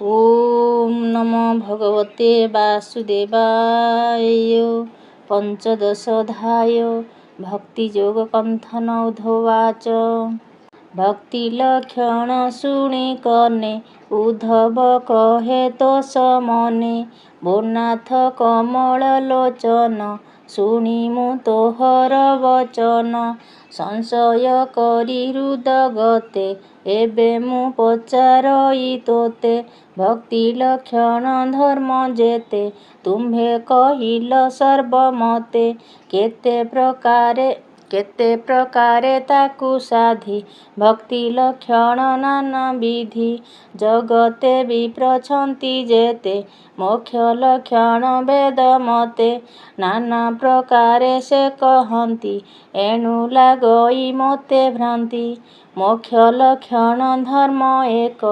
ओम नमो भगवते वासुदेवाय। पंचदशोऽध्याय भक्तियोगकंथन उद्धवाच। भक्तिलक्षण शुणि कने उद्धव कहे तो समने। बोनाथ कमल लोचन शुणि मु तोहर वचन। संशय करी हृदगते एबे मु पचारई तोते। भक्ति लक्षण धर्म जेते तुम्भे कहिल सर्वमते। केते प्रकारे ताकु साधी भक्ति लक्षण नाना विधि। जगते विप्रछन्ति जेते मोक्ष लक्षण वेद मते। नाना प्रकारे से कहन्ति एणु लागई मते भ्रान्ति। मोक्ष लक्षण धर्म एक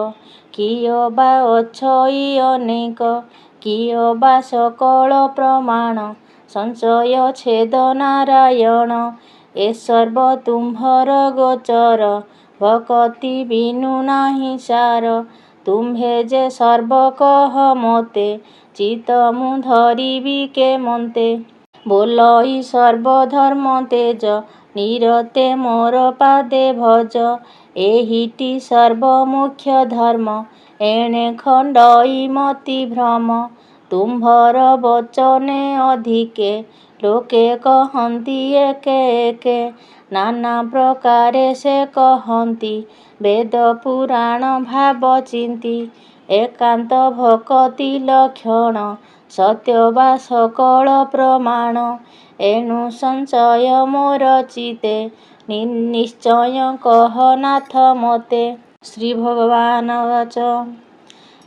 कियो बा अछई अनेक। कियो बा सकल प्रमाण संशय छेद नारायण। ए सर्व तुम्भर गोचर भक्ति बिनु नाही सार। तुम्भे जे सर्व कह मते चित मु धरिबी केमन्ते। बोलई सर्वधर्म तेज निरते मोर पादे भज। एहिटी सर्वमुख्य धर्म एणे खण्डई मति भ्रम। तुम्भर वचने अधिके लोके कहन्ति एके एके। नाना प्रकारे से कहन्ति वेद पुराण भाव चिन्ति। एकांत भक्ति लक्षण सत्य वा सकल प्रमाण। एणु संशय मोर चिते निश्चय कह नाथ मते। श्री भगवान वाच।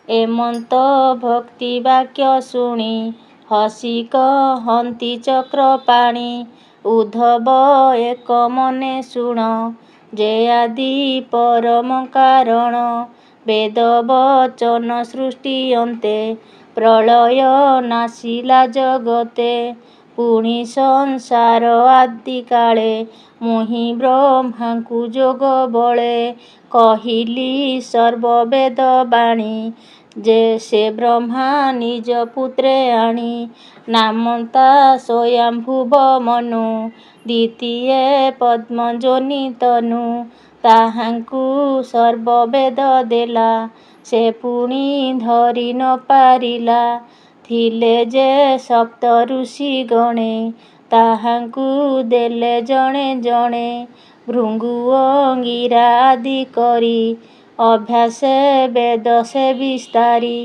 एमନ୍ତ भक्ति वाक्य शुणि हसी कहन्ति चक्रपाणि। उद्धव एक मने शुण जे आदि परम कारण। वेद वचन सृष्टि अन्ते प्रलय नाशिला जगते। पुଣି संसार आदि काले मुहि ब्रह्मांकु जोग बळे। कहिली सर्ववेद बाणी जे से ब्रह्मा निज पुत्रे आणी। नामता स्वयंभुव मनु द्वितीये पद्मजोनि तनु। ताहांकु सर्ववेद देला से पुଣି धरि न पारिला। ଥିଲେ ଯେ ସପ୍ତ ଋଷି ଗଣେ ତାହାଙ୍କୁ ଦେଲେ ଜଣେ ଜଣେ। ଭୃଙ୍ଗୁ ଅଙ୍ଗିରା ଆଦି କରି ଅଭ୍ୟାସେ ବେଦ ସେ ବିସ୍ତାରି।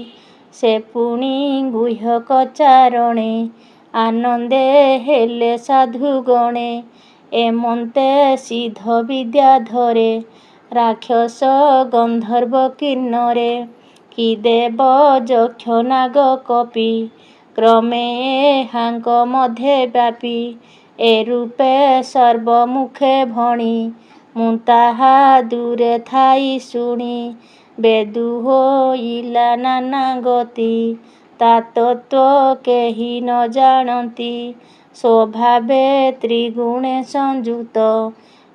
ସେ ପୁଣି ଗୁହ୍ୟକ ଚାରଣେ ଆନନ୍ଦେ ହେଲେ ସାଧୁ ଗଣେ। ଏମନ୍ତେ ସିଦ୍ଧ ବିଦ୍ୟା ଧରେ ରାକ୍ଷସ ଗନ୍ଧର୍ବ କିନ୍ନରେ। କି ଦେବ ଯକ୍ଷ ନାଗ କପି କ୍ରମେ ଏହାଙ୍କ ମଧ୍ୟେ ବ୍ୟାପି। ଏ ରୂପେ ସର୍ବମୁଖେ ଭଣି ମୁଁ ତାହା ଦୂରେ ଥାଇ ଶୁଣି। ବେଦୁ ହୋଇଲା ନାନା ଗତି ତା ତତ୍ତ୍ୱ କେହି ନ ଜାଣନ୍ତି। ସ୍ୱଭାବେ ତ୍ରିଗୁଣେ ସଂଯୁକ୍ତ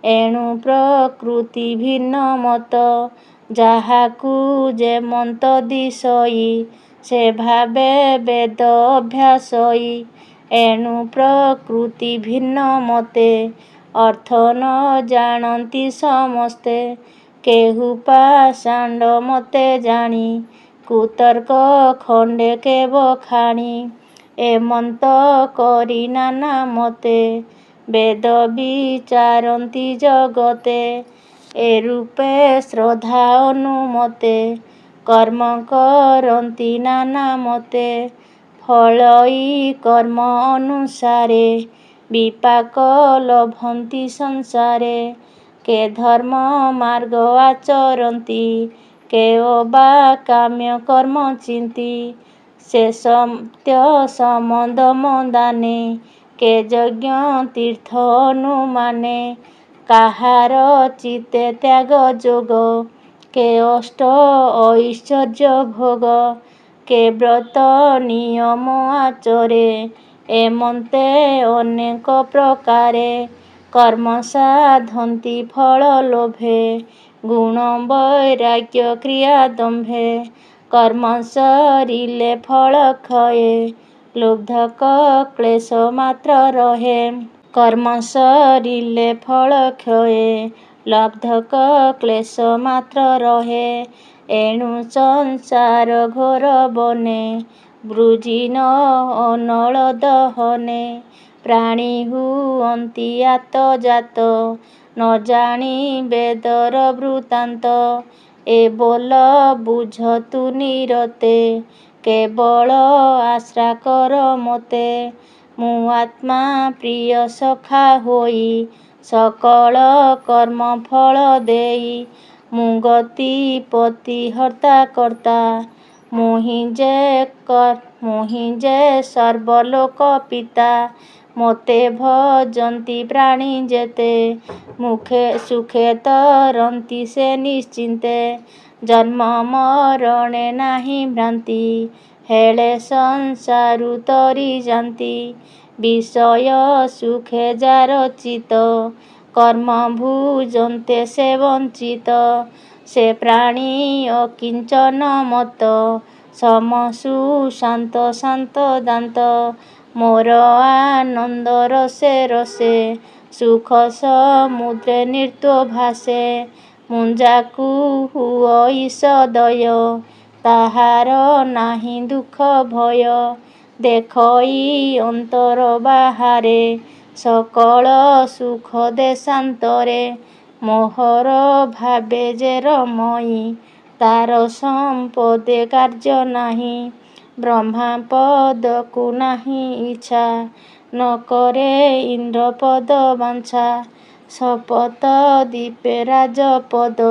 ଏଣୁ ପ୍ରକୃତି ଭିନ୍ନ ମତ। ଯାହାକୁ ଯେମନ୍ତ ଦିଶଇ ସେ ଭାବେ ବେଦ ଅଭ୍ୟାସଇ। ଏଣୁ ପ୍ରକୃତି ଭିନ୍ନ ମତେ ଅର୍ଥ ନ ଜାଣନ୍ତି ସମସ୍ତେ। କେହୁ ପାଷାଣ୍ଡ ମତେ ଜାଣି କୁତର୍କ ଖଣ୍ଡେ କେ ବଖାଣି। ଏମନ୍ତ କରି ନାନା ମତେ ବେଦ ବିଚାରନ୍ତି ଜଗତେ। ଏ ରୂପେ ଶ୍ରଦ୍ଧା ଅନୁମତେ କର୍ମ କରନ୍ତି ନାନା ମତେ। ଫଳଇ କର୍ମ ଅନୁସାରେ ବିପାକ ଲଭନ୍ତି ସଂସାରେ। କେ ଧର୍ମ ମାର୍ଗ ଆଚରନ୍ତି କେ ଅବା କାମ୍ୟ କର୍ମ ଚିନ୍ତି। ସେ ସତ୍ୟ ସମ ଦମ ଦାନେ କେ ଯଜ୍ଞ ତୀର୍ଥ ଅନୁମାନେ। କାହାର ଚିତ୍ତେ ତ୍ୟାଗ ଯୋଗ କେ ଅଷ୍ଟ ଐଶ୍ୱର୍ଯ୍ୟ ଭୋଗ। କେ ବ୍ରତ ନିୟମ ଆଚରେ ଏମନ୍ତେ ଅନେକ ପ୍ରକାରେ। କର୍ମ ସାଧନ୍ତି ଫଳ ଲୋଭେ ଗୁଣ ବୈରାଗ୍ୟ କ୍ରିୟା ଦମ୍ଭେ। କର୍ମ ସରିଲେ ଫଳ କ୍ଷୟେ, ଲବ୍ଧକ କ୍ଲେଶ ମାତ୍ର ରହେ। କର୍ମ ସରିଲେ ଫଳ କ୍ଷୟେ, ଲବ୍ଧକ କ୍ଲେଶ ମାତ୍ର ରହେ। ଏଣୁ ସଂସାର ଘୋର ବନେ, ବୃଜିନ ଅନଳ ଦହନେ। ପ୍ରାଣୀ ହୁଅନ୍ତି ଆତଯାତ, ନ ଜାଣି ବେଦର ବୃତ୍ତାନ୍ତ। ଏ ବୋଲ ବୁଝ ତୁ ନିରତେ, କେବଳ ଆଶ୍ରା କର ମୋତେ। ମୁଁ ଆତ୍ମା ପ୍ରିୟ ସଖା ହୋଇ, ସକଳ କର୍ମ ଫଳ ଦେଇ। ମୁଁ ଗତି ପତି ହର୍ତ୍ତା କର୍ତ୍ତା, ମୁହିଁ ଯେ ସର୍ବଲୋକ ପିତା। ମୋତେ ଭଜନ୍ତି ପ୍ରାଣୀ ଯେତେ, ସୁଖେ ତରନ୍ତି ସେ ନିଶ୍ଚିନ୍ତେ। ଜନ୍ମ ମରଣେ ନାହିଁ ଭ୍ରାନ୍ତି, ହେଳେ ସଂସାରୁ ତରି ଯାନ୍ତି। ବିଷୟ ସୁଖେ ଯାର ଚିତ୍ତ, କର୍ମ ଭୁଜନ୍ତେ ସେ ବଞ୍ଚିତ। ସେ ପ୍ରାଣୀ ଅକିଞ୍ଚନ ମତ୍ତ, ସମ ସୁଶାନ୍ତ ଶାନ୍ତ ଦାନ୍ତ। ମୋର ଆନନ୍ଦ ରସେ ରସେ, ସୁଖ ସମୁଦ୍ରେ ନୃତ୍ୟ ଭାସେ। ମୁଞ୍ଜାକୁ ହୁଅ ସଦୟ, ତାହାର ନାହିଁ ଦୁଃଖ ଭୟ। ଦେଖଇ ଅନ୍ତର ବାହାରେ, ସକଳ ସୁଖ ଦେଶାନ୍ତରେ। ମୋହର ଭାବେ ଯେ ରମଇ, ତାର ସମ୍ପଦେ କାର୍ଯ୍ୟ ନାହିଁ। ବ୍ରହ୍ମା ପଦକୁ ନାହିଁ ଇଚ୍ଛା, ନ କରେ ଇନ୍ଦ୍ର ପଦ ବାଞ୍ଛା। ଶପଥ ଦୀପେ ରାଜପଦ,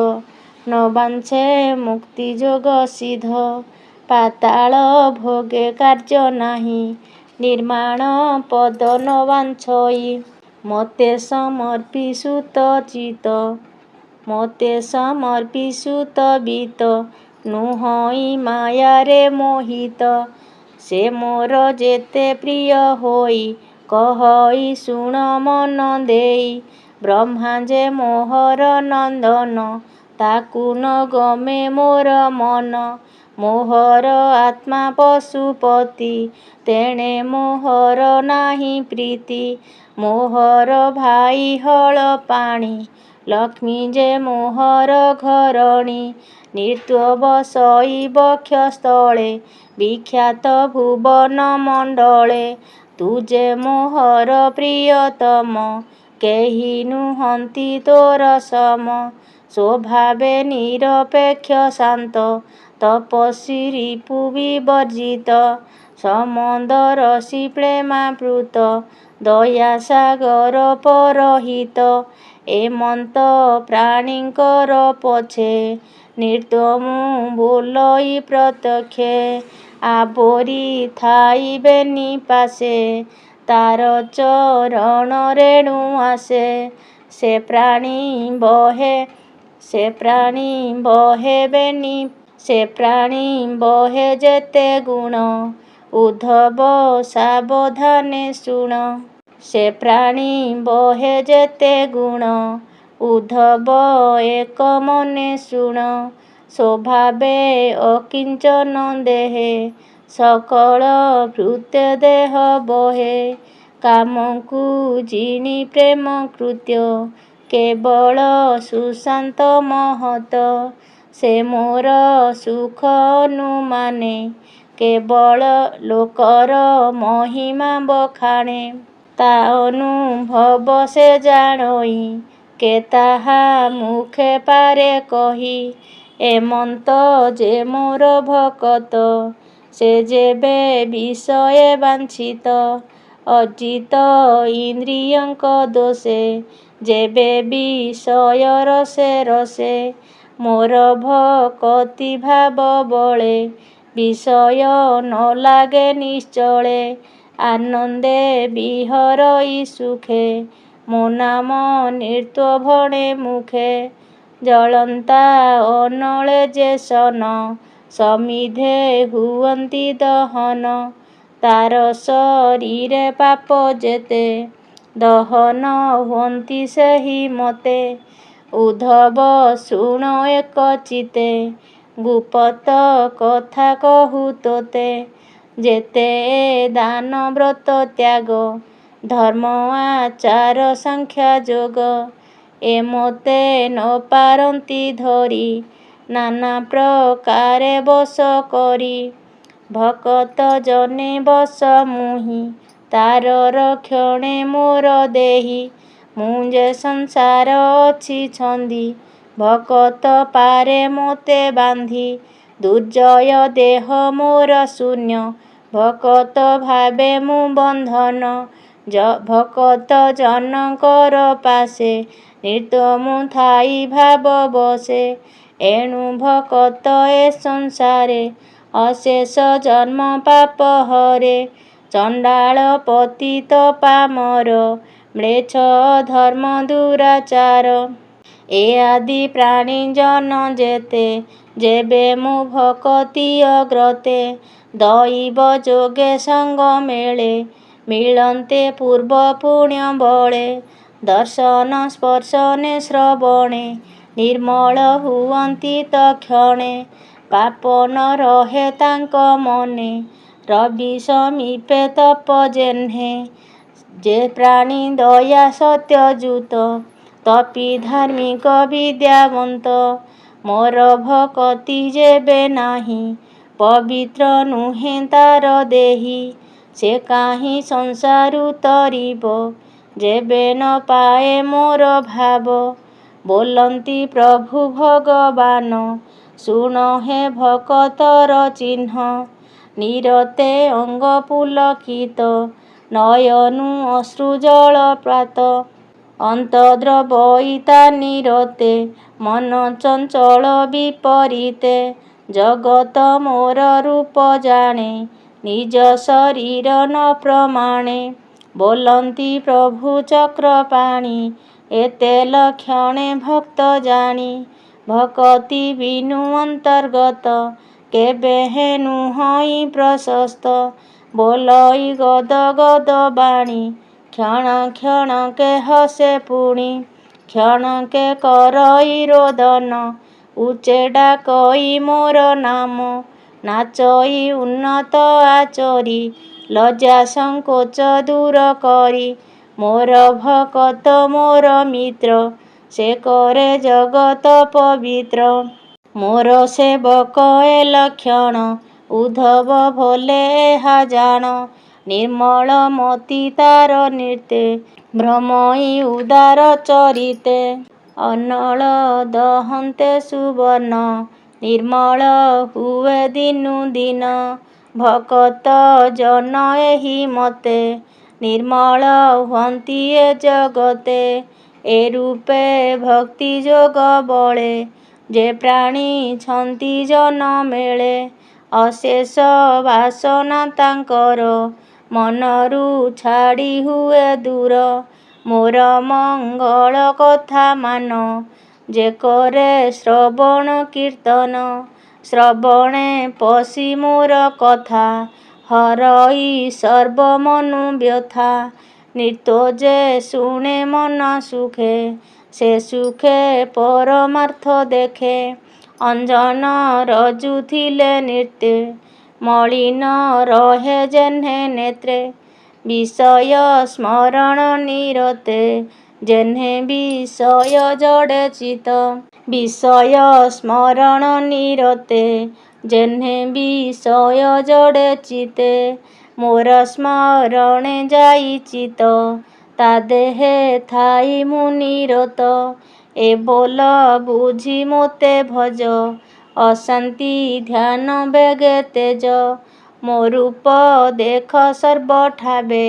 ନ ବାଞ୍ଛେ ମୁକ୍ତି ଯୋଗ ସିଦ୍ଧ। ପାତାଳ ଭୋଗେ କାର୍ଯ୍ୟ ନାହିଁ, ନିର୍ମାଣ ପଦ ନ ବାଞ୍ଛଇ। ମୋତେ ସମର୍ପି ସୁତ ଚିତ୍ତ, ମୋତେ ସମର୍ପି ସୁତ ବିତ୍ତ। ନୁହଁଇ ମାୟାରେ ମୋହିତ, ସେ ମୋର ଯେତେ ପ୍ରିୟ ହୋଇ। କହଇ ଶୁଣ ମନ ଦେଇ, ବ୍ରହ୍ମା ଯେ ମୋହର ନନ୍ଦନ। ତାକୁ ନ ଗମେ ମୋର ମନ। ମୋହର ଆତ୍ମା ପଶୁପତି, ତେଣେ ମୋହର ନାହିଁ ପ୍ରୀତି। ମୋହର ଭାଇ ହଳ ପାଣି, ଲକ୍ଷ୍ମୀ ଯେ ମୋହର ଘରଣୀ। ନୃତ୍ୟ ବସଇ ବକ୍ଷସ୍ଥଳେ, ବିଖ୍ୟାତ ଭୁବନ ମଣ୍ଡଳେ। ତୁ ଯେ ମୋହର ପ୍ରିୟତମ, କେହି ନୁହନ୍ତି ତୋର ସମ। ସ୍ୱଭାବେ ନିରପେକ୍ଷ ଶାନ୍ତ, ତପସ୍ୱୀ ରିପୁ ବିବର୍ଜିତ। ସମଦର୍ଶୀ ପ୍ରେମାପ୍ଲୁତ, ଦୟା ସାଗର ପରହିତ। ଏମନ୍ତ ପ୍ରାଣୀଙ୍କର ପଛେ, ନୃତ୍ୟ ମୁଁ ବୋଲଇ ପ୍ରତ୍ୟକ୍ଷେ। ଆବୋରି ଥାଇବେନି ପାଶେ, ତାର ଚରଣ ରେଣୁ ଆସେ। ସେ ପ୍ରାଣୀ ବହେ ଯେତେ ଗୁଣ, ଉଦ୍ଧବ ସାବଧାନେ ଶୁଣ। ସେ ପ୍ରାଣୀ ବହେ ଯେତେ ଗୁଣ, ଉଦ୍ଧବ ଏକ ମନେ ଶୁଣ। ସ୍ୱଭାବେ ଅକିଞ୍ଚନ ଦେହେ, ସକଳ ଭୃତ୍ୟ ଦେହ ବହେ। କାମକୁ ଜିଣି ପ୍ରେମ କୃତ୍ୟ, କେବଳ ସୁଶାନ୍ତ ମହତ। ସେ ମୋର ସୁଖ ଅନୁମାନେ, କେବଳ ଲୋକର ମହିମା ବଖାଣେ। ତା ଅନୁଭବ ସେ ଜାଣଇ, କେ ତାହା ମୁଖେ ପାରେ କହି। ଏମନ୍ତ ଯେ ମୋର ଭକତ, ସେ ଯେବେ ବିଷୟେ ବାଞ୍ଛିତ। ଅଜିତ ଇନ୍ଦ୍ରିୟଙ୍କ ଦୋଷେ, ଯେବେ ବିଷୟ ରସେ ରସେ। ମୋର ଭକତି ଭାବ ବଳେ, ବିଷୟ ନ ଲାଗେ ନିଶ୍ଚଳେ। ଆନନ୍ଦେ ବିହରଇ ସୁଖେ, ମୋ ନାମ ନୃତ୍ୟ ଭଣେ ମୁଖେ। ଜଳନ୍ତା ଅନଳେ ଯେ ସନ, ସମିଧେ ହୁଅନ୍ତି ଦହନ। ତାର ଶରୀରେ ପାପ ଯେତେ, ଦହନ ହୁଅନ୍ତି ସେହି ମତେ। ଉଦ୍ଧବ ଶୁଣ ଏକ ଚିତ୍ତେ, ଗୁପତ କଥା କହୁ ତୋତେ। ଯେତେ ଦାନ ବ୍ରତ ତ୍ୟାଗ ଧର୍ମ ଆଚାର ସାଂଖ୍ୟ ଯୋଗ। ଏ ମୋତେ ନ ପାରନ୍ତି ଧରି ନାନା ପ୍ରକାରେ ବଶ କରି। ଭକତ ଜନେ ବଶ ମୁହିଁ ତାର ରକ୍ଷଣେ ମୋର ଦେହି। ମୁଁ ଯେ ସଂସାର ଅଛି ଛନ୍ଦି ଭକତ ପାରେ ମୋତେ ବାନ୍ଧି। ଦୁର୍ଜୟ ଦେହ ମୋର ଶୂନ୍ୟ ଭକତ ଭାବେ ମୁଁ ବନ୍ଧନ। ଭକତ ଜନଙ୍କର ପାଶେ ନିତ୍ୟ ମୁଁ ଥାଇ ଭାବ ବସେ। ଏଣୁ ଭକତ ଏ ସଂସାରେ ଅଶେଷ ଜନ୍ମ ପାପ ହରେ। ଚଣ୍ଡାଳ ପତିତ ପାମର ମ୍ଲେଚ୍ଛ ଧର୍ମ ଦୁରାଚାର। ଏ ଆଦି ପ୍ରାଣୀ ଜନ ଯେତେ ଯେବେ ମୁଁ ଭକତି ଅଗ୍ରତେ। ଦଇବ ଯୋଗେ ସଙ୍ଗ ମେଳେ ମିଳନ୍ତେ ପୂର୍ବ ପୁଣ୍ୟ ବଳେ। ଦର୍ଶନ ସ୍ପର୍ଶନେ ଶ୍ରବଣେ ନିର୍ମଳ ହୁଅନ୍ତି ତକ୍ଷଣେ। ପାପ ନ ରହେ ତାଙ୍କ ମନେ ରବି ସମୀପେ ତପ ଯେହ୍ନେ। ଯେ ପ୍ରାଣୀ ଦୟା ସତ୍ୟ ଯୁତ ତପୀ ଧାର୍ମିକ ବିଦ୍ୟାବନ୍ତ। ମୋର ଭକତି ଯେବେ ନାହିଁ ପବିତ୍ର ନୁହେଁ ତାର ଦେହି। ସେ କାହିଁ ସଂସାରୁ ତରିବ ଯେବେ ନ ପାଏ ମୋର ଭାବ। ବୋଲନ୍ତି ପ୍ରଭୁ ଭଗବାନ ଶୁଣ ହେ ଭକତର ଚିହ୍ନ। ନିରତେ ଅଙ୍ଗ ପୁଲକିତ ନୟନୁ ଅଶ୍ରୁ ଜଳପ୍ରାତ। ଅନ୍ତର୍ଦ୍ରବଇତା ନିରତେ ମନ ଚଞ୍ଚଳ ବିପରୀତେ। ଜଗତ ମୋର ରୂପ ଜାଣେ ନିଜ ଶରୀର ନ ପ୍ରମାଣେ। ବୋଲନ୍ତି ପ୍ରଭୁ ଚକ୍ରପାଣି ଏତେ ଲକ୍ଷଣେ ଭକ୍ତ ଜାଣି। ଭକତି ବିନୁ ଅନ୍ତର୍ଗତ କେବେ ହେନୁ ହଇ ପ୍ରଶସ୍ତ। ବୋଲଇ ଗଦ ଗଦ ବାଣୀ କ୍ଷଣ କ୍ଷଣକେ ହସେ ପୁଣି। କ୍ଷଣକେ କରଇ ରୋଦନ ଉଚ୍ଚେ ଡାକଇ ମୋର ନାମ। ନାଚଇ ଉନ୍ନତ ଆଚରି ଲଜ୍ଜା ସଂକୋଚ ଦୂର କରି। ମୋର ଭକତ ମୋର ମିତ୍ର ସେ କରେ ଜଗତ ପବିତ୍ର। ମୋର ସେବକ ଏ ଲକ୍ଷଣ ଉଦ୍ଧବ ଭୋଲେ ଏହା ଜାଣ। ନିର୍ମଳ ମତି ତାର ନୀତେ ଭ୍ରମଇ ଉଦାର ଚରିତେ। ଅନଳ ଦହନ୍ତେ ସୁବର୍ଣ୍ଣ ନିର୍ମଳ ହୁଏ ଦିନୁ ଦିନ। ଭକତ ଜନ ଏହି ମତେ ନିର୍ମଳ ହୁଅନ୍ତି ଏ ଜଗତେ। ଏ ରୂପେ ଭକ୍ତି ଯୋଗ ବଳେ ଯେ ପ୍ରାଣୀ ଛନ୍ତି ଜନ ମେଳେ। ଅଶେଷ ବାସନା ତାଙ୍କର ମନରୁ ଛାଡ଼ି ହୁଏ ଦୂର। ମୋର ମଙ୍ଗଳ କଥା ମାନ ଯେ କରେ ଶ୍ରବଣ କୀର୍ତ୍ତନ। ଶ୍ରବଣେ ପଶି ମୋର କଥା ହରଇ ସର୍ବ ମନୁ ବ୍ୟଥା। ନିତ୍ୟ ଯେ ଶୁଣେ ମନ ସୁଖେ ସେ ସୁଖେ ପରମାର୍ଥ ଦେଖେ। ଅଞ୍ଜନ ରଜୁ ଥିଲେ ନିତ୍ୟେ ମଳିନ ରହେ ଯେହ୍ନେ ନେତ୍ରେ। ବିଷୟ ସ୍ମରଣ ନିରତେ ଯେହ୍ନେ ବିଷୟ ଜଡ଼େ ଚିତ। ବିଷୟ ସ୍ମରଣ ନିରତେ ଯେହ୍ନେ ବିଷୟ ଜଡ଼େ ଚିତେ। ମୋର ସ୍ମରଣେ ଯାଇ ଚିତ ତା ଦେହେ ଥାଇ ମୁଁ ନିରତ। ଏ ବୋଲ ବୁଝି ମୋତେ ଭଜ ଅଶାନ୍ତି ଧ୍ୟାନ ବେଗେ ତେଜ। ମୋ ରୂପ ଦେଖ ସର୍ବଠାବେ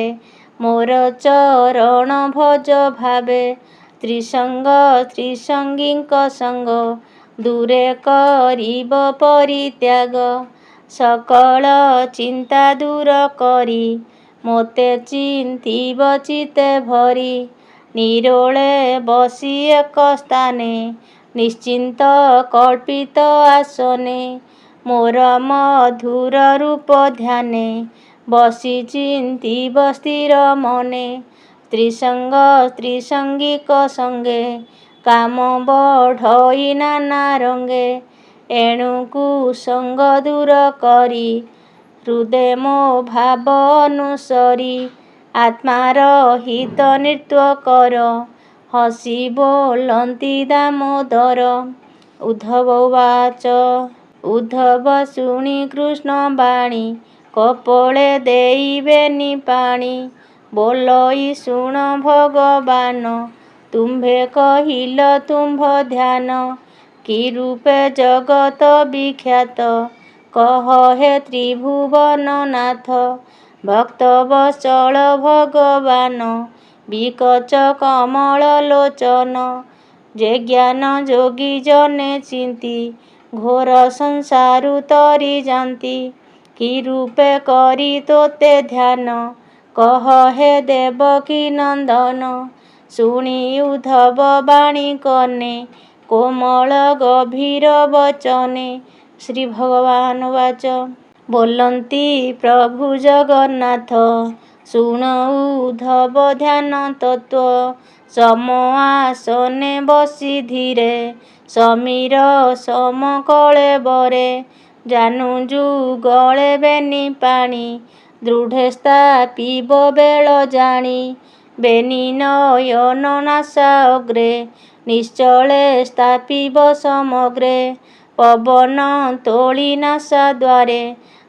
ମୋର ଚରଣ ଭଜ ଭାବେ। ତ୍ରିସଙ୍ଗ ତ୍ରିସଙ୍ଗୀଙ୍କ ସଙ୍ଗ ଦୂରେ କରିବ ପରିତ୍ୟାଗ। ସକଳ ଚିନ୍ତା ଦୂର କରି ମୋତେ ଚିନ୍ତିବ ଚିତ୍ତେ ଭରି। ନିରୋଳେ ବସି ଏକ ସ୍ଥାନେ ନିଶ୍ଚିନ୍ତ କଳ୍ପିତ ଆସନେ। ମୋର ମଧୁର ରୂପ ଧ୍ୟାନେ ବସି ଚିନ୍ତିବ ସ୍ଥିର ମନେ। ତ୍ରିସଙ୍ଗ ତ୍ରିସଙ୍ଗୀକ ସଙ୍ଗେ କାମ ବଢ଼ଇ ନାନା ରଙ୍ଗେ। ଏଣୁକୁ ସଙ୍ଗ ଦୂର କରି ହୃଦେ ମୋ ଭାବ ଅନୁସରି ଆତ୍ମାର ହିତ ନୃତ୍ୟ କର ହସି ବୋଲନ୍ତି ଦାମୋଦର। ଉଦ୍ଧବ ଉବାଚ ଉଦ୍ଧବ ଶୁଣି କୃଷ୍ଣ ବାଣୀ କପୋଳେ ଦେଇବେନି ପାଣି ବୋଲଇ ଶୁଣ ଭଗବାନ ତୁମ୍ଭେ କହିଲ ତୁମ୍ଭ ଧ୍ୟାନ କି ରୂପେ ଜଗତ ବିଖ୍ୟାତ କହ ହେ ତ୍ରିଭୁବନ ନାଥ ଭକ୍ତ ବତ୍ସଳ ଭଗବାନ ବିକଚ କମଳ ଲୋଚନ ଯେ ଜ୍ଞାନ ଯୋଗୀ ଜନେ ଚିନ୍ତି ଘୋର ସଂସାରୁ ତରି ଯାନ୍ତି କି ରୂପେ କରି ତୋତେ ଧ୍ୟାନ କହ ହେ ଦେବକୀ ନନ୍ଦନ। ଶୁଣି ଉଦ୍ଧବ ବାଣୀ କନେ କୋମଳ ଗଭୀର ବଚନେ ଶ୍ରୀ ଭଗବାନ ଉବାଚ ବୋଲନ୍ତି ପ୍ରଭୁ ଜଗନ୍ନାଥ ଶୁଣ ଉଦ୍ଧବ ଧ୍ୟାନ ତତ୍ତ୍ୱ ସମ ଆସନେ ବସି ଧୀରେ ସମୀର ସମକଳେ ବରେ ଜାନୁ ଯୁଗଳେ ବେନି ପାଣି ଦୃଢ଼େ ସ୍ଥାପିବ ବେଳ ଜାଣି ବେନି ନୟନ ନାସା ଅଗ୍ରେ ନିଶ୍ଚଳେ ସ୍ଥାପିବ ସମଗ୍ରେ ପବନ ତୋଳି ନାସା ଦ୍ୱାରେ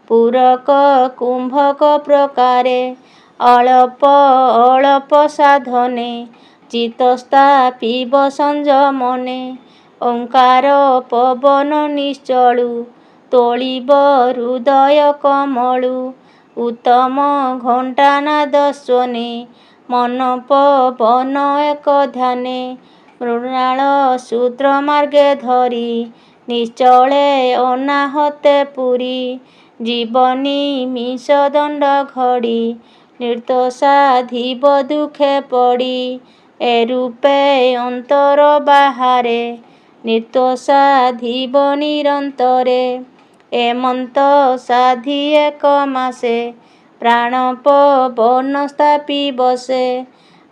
ପୂରକ କୁମ୍ଭକ ପ୍ରକାରେ ଅଳପ ଅଳପ ସାଧନେ ଚିତ୍ତ ସ୍ଥାପିବ ସଂଯମନେ ଓଙ୍କାର ପବନ ନିଶ୍ଚଳୁ ତୋଳିବ ହୃଦୟ କମଳୁ ଉତ୍ତମ ଘଣ୍ଟାନାଦ ସ୍ୱନେ ମନ ପବନ ଏକ ଧ୍ୟାନେ ମୃଣାଳ ସୂତ୍ର ମାର୍ଗେ ଧରି ନିଶ୍ଚଳେ ଅନାହତେ ପୁରୀ ଜୀବନି ମିଷ ଦଣ୍ଡ ଘଡ଼ି ନୃତ୍ୟ ସାଧିବ ଦୁଃଖେ ପଡ଼ି ଏ ରୂପେ ଅନ୍ତର ବାହାରେ ନୃତ୍ୟ ସାଧିବ ନିରନ୍ତରେ ଏମନ୍ତ ସାଧି ଏକ ମାସେ ପ୍ରାଣ ପବନ ସ୍ଥାପିବ ସେ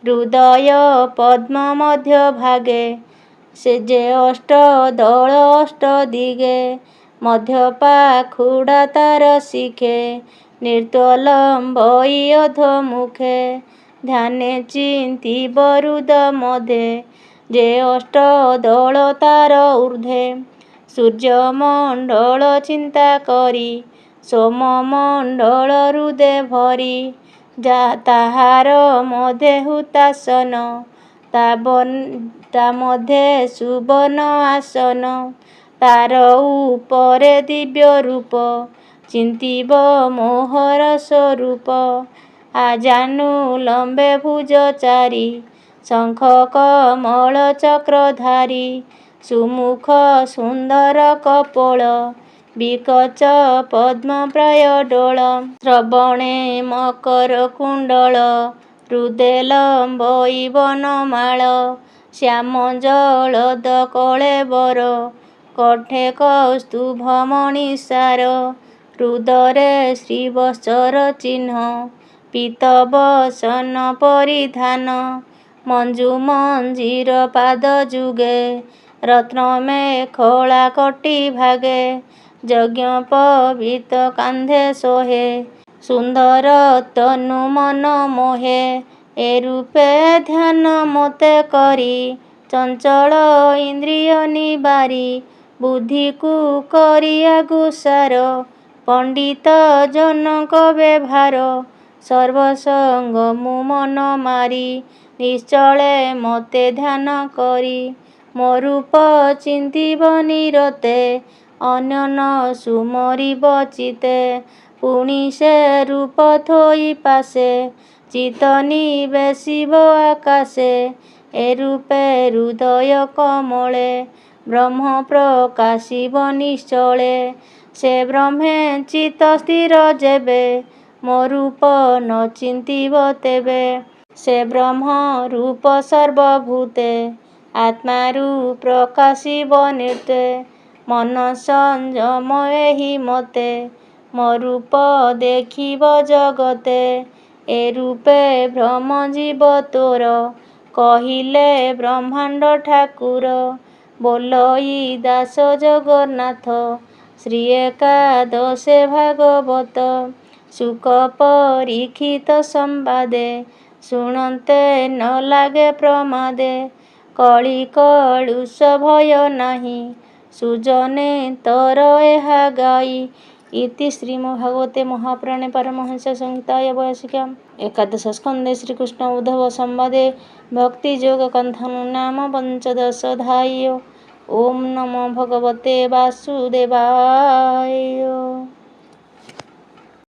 ହୃଦୟ ପଦ୍ମ ମଧ୍ୟ ଭାଗେ ସେ ଯେ ଅଷ୍ଟ ଦଳ ଅଷ୍ଟ ଦିଗେ ମଧ୍ୟ ପାଖୁଡ଼ା ତାର ଶିଖେ ନୃତ୍ୟ ଲମ୍ବଇ ଅଧୋମୁଖେ ଧ୍ୟାନେ ଚିନ୍ତିବ ହୃଦ ମଧ୍ୟେ ଯେ ଅଷ୍ଟ ଦଳ ତାର ଊର୍ଦ୍ଧ୍ୱେ ସୂର୍ଯ୍ୟମଣ୍ଡଳ ଚିନ୍ତା କରି ସୋମମଣ୍ଡଳ ହୃଦେ ଭରି ତାହାର ମଧ୍ୟେ ହୁତାସନ ତା ମଧ୍ୟେ ସୁବର୍ଣ୍ଣ ଆସନ ତାର ଉପରେ ଦିବ୍ୟ ରୂପ ଚିନ୍ତିବ ମୋହର ସ୍ୱରୂପ ଆଜାନୁ ଲମ୍ବେ ଭୁଜ ଚାରି ଶଙ୍ଖ କମଳ ଚକ୍ରଧାରି ସୁମୁଖ ସୁନ୍ଦର କପୋଳ ବିକଚ ପଦ୍ମ ପ୍ରାୟ ଡୋଳ ଶ୍ରବଣେ ମକର କୁଣ୍ଡଳ ହୃଦେ ଲମ୍ବଇ ବନମାଳ ଶ୍ୟାମ ଜଳଦ କଳେବର କଣ୍ଠେ କୌସ୍ତୁଭ ମଣିସାର ହୃଦରେ ଶ୍ରୀବତ୍ସର ଚିହ୍ନ ପୀତ ବସନ ପରିଧାନ ମଞ୍ଜୁ ମଞ୍ଜିର ପାଦ ଯୁଗେ ରତ୍ନ ମେଖଳା କଟି ଭାଗେ ଯଜ୍ଞ ପବିତ କାନ୍ଧେ ସୋହେ ସୁନ୍ଦର ତନୁ ମନ ମୋହେ ଏ ରୂପେ ଧ୍ୟାନ ମୋତେ କରି ଚଞ୍ଚଳ ଇନ୍ଦ୍ରିୟ ନିବାରି ବୁଦ୍ଧିକୁ କରି ଆଗୁସାର ପଣ୍ଡିତ ଜନକ ବ୍ୟବହାର ସର୍ବସଙ୍ଗ ମୁଁ ମନ ମାରି ନିଶ୍ଚଳେ ମୋତେ ଧ୍ୟାନ କରି ମୋ ରୂପ ଚିନ୍ତିବ ନିରତେ ଅନ୍ୟ ନ ସୁମରିବ ଚିତେ ପୁଣି ସେ ରୂପ ଥୋଇ ପାଶେ ଚିତ୍ତ ନିବେଶିବ ଆକାଶେ ଏ ରୂପେ ହୃଦୟ କମଳେ ବ୍ରହ୍ମ ପ୍ରକାଶିବ ନିଶ୍ଚଳେ ସେ ବ୍ରହ୍ମେ ଚିତ୍ତ ସ୍ଥିର ଯେବେ ମୋ ରୂପ ନ ଚିନ୍ତିବ ତେବେ ସେ ବ୍ରହ୍ମ ରୂପ ସର୍ବଭୂତେ ଆତ୍ମାରୁ ପ୍ରକାଶିବ ନୃତ୍ୟେ ମନ ସଂଯମ ଏହି ମତେ ମୋ ରୂପ ଦେଖିବ ଜଗତେ ଏ ରୂପେ ଭ୍ରମ ଯିବ ତୋର କହିଲେ ବ୍ରହ୍ମାଣ୍ଡ ଠାକୁର ବୋଲଇ ଦାସ ଜଗନ୍ନାଥ। ଶ୍ରୀ ଏକାଦଶେ ଭାଗବତ ସୁକ ପରୀକ୍ଷିତ ସମ୍ବାଦେ। ଶୁଣନ୍ତେ ନ ଲାଗେ ପ୍ରମାଦେ। କଳି କଳୁଷ ଭୟ ନାହିଁ। ସୁଜନେ ତୋର ଏହା ଗାଇ। ଇତି ଶ୍ରୀମଦ୍ଭାଗବତେ ମହାପୁରାଣେ ପାରମହଂସ ସଂହିତାୟ ବୈଶିକ୍ୟାମ୍ ଏକାଦଶ ସ୍କନ୍ଧେ ଶ୍ରୀକୃଷ୍ଣ ଉଦ୍ଧବ ସମ୍ବାଦେ ଭକ୍ତିଯୋଗ କନ୍ଥରୁ ନାମ ପଞ୍ଚଦଶୋଧ୍ୟାୟ। ଓಂ ନମୋ ଭଗବତେ ବାସୁଦେବାୟ।